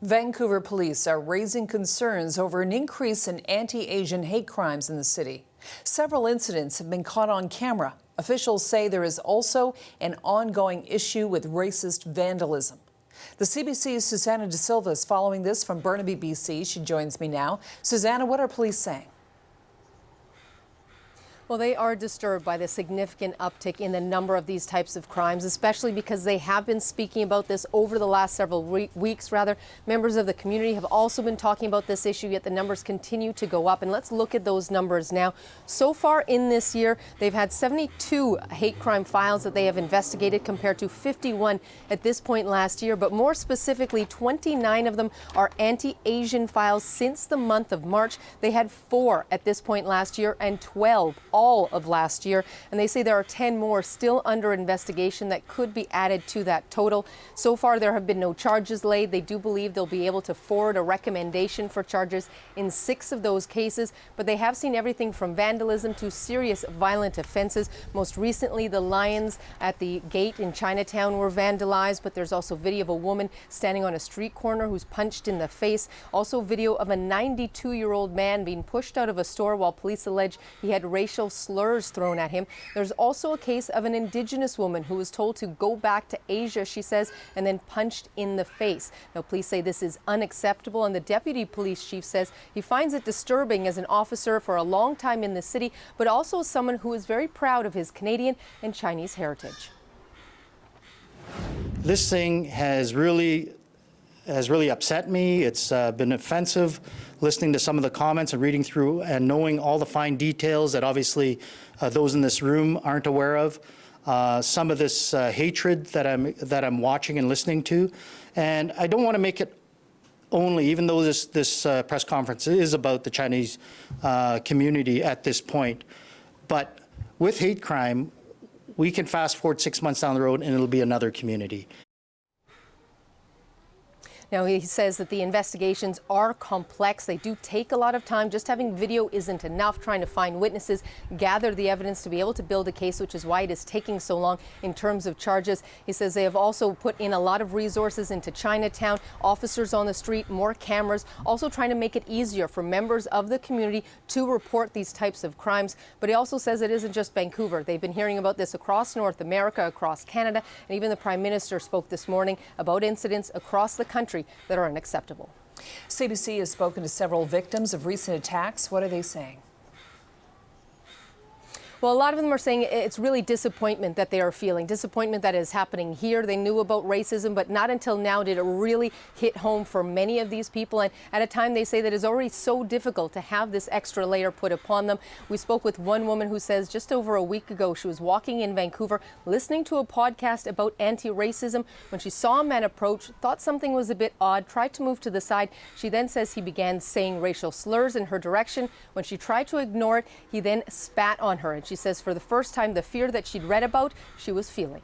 Vancouver police are raising concerns over an increase in anti-Asian hate crimes in the city. Several incidents have been caught on camera. Officials say there is also an ongoing issue with racist vandalism. The CBC's Susanna De Silva is following this from Burnaby, BC. She joins me now. Susanna, what are police saying? Well, they are disturbed by the significant uptick in the number of these types of crimes, especially because they have been speaking about this over the last several weeks. Members of the community have also been talking about this issue, yet the numbers continue to go up. And let's look at those numbers now. So far in this year, they've had 72 hate crime files that they have investigated compared to 51 at this point last year. But more specifically, 29 of them are anti-Asian files since the month of March. They had 4 at this point last year and 12 all of last year, and they say there are 10 more still under investigation that could be added to that total. So far, there have been no charges laid. They do believe they'll be able to forward a recommendation for charges in 6 of those cases, but they have seen everything from vandalism to serious violent offenses. Most recently, the lions at the gate in Chinatown were vandalized, but there's also video of a woman standing on a street corner who's punched in the face. Also video of a 92-year-old man being pushed out of a store while police allege he had racial slurs thrown at him. There's also a case of an Indigenous woman who was told to go back to Asia, she says, and then punched in the face. Now, police say this is unacceptable, and the deputy police chief says he finds it disturbing as an officer for a long time in the city, but also as someone who is very proud of his Canadian and Chinese heritage. This thing has really upset me. It's been offensive, listening to some of the comments and reading through and knowing all the fine details that obviously those in this room aren't aware of. Some of this hatred that I'm watching and listening to, and I don't want to make it only, even though this press conference is about the Chinese community at this point, but with hate crime, we can fast forward 6 months down the road and it'll be another community. Now, he says that the investigations are complex. They do take a lot of time. Just having video isn't enough. Trying to find witnesses, gather the evidence to be able to build a case, which is why it is taking so long in terms of charges. He says they have also put in a lot of resources into Chinatown, officers on the street, more cameras, also trying to make it easier for members of the community to report these types of crimes. But he also says it isn't just Vancouver. They've been hearing about this across North America, across Canada, and even the Prime Minister spoke this morning about incidents across the country that are unacceptable. CBC has spoken to several victims of recent attacks. What are they saying? Well, a lot of them are saying it's really disappointment that they are feeling, disappointment that is happening here. They knew about racism, but not until now did it really hit home for many of these people. And at a time, they say that it's already so difficult to have this extra layer put upon them. We spoke with one woman who says just over a week ago, she was walking in Vancouver, listening to a podcast about anti-racism. When she saw a man approach, thought something was a bit odd, tried to move to the side. She then says he began saying racial slurs in her direction. When she tried to ignore it, he then spat on her. And she says for the first time, the fear that she'd read about, she was feeling.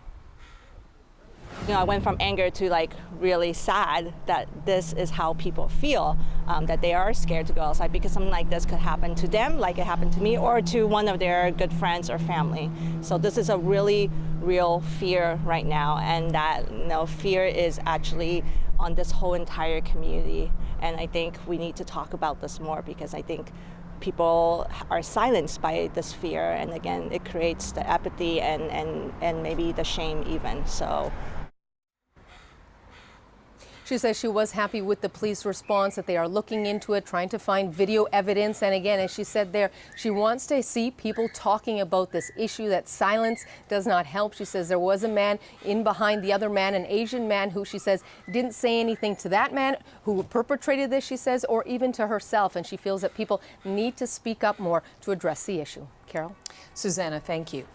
You know, I went from anger to really sad that this is how people feel, that they are scared to go outside because something like this could happen to them, like it happened to me, or to one of their good friends or family. So this is a really real fear right now, and that fear is actually on this whole entire community. And I think we need to talk about this more because I think people are silenced by this fear, and again, it creates the apathy and maybe the shame even. So she says she was happy with the police response, that they are looking into it, trying to find video evidence. And again, as she said there, she wants to see people talking about this issue, that silence does not help. She says there was a man in behind the other man, an Asian man, who she says didn't say anything to that man who perpetrated this, she says, or even to herself. And she feels that people need to speak up more to address the issue. Carol? Susanna, thank you.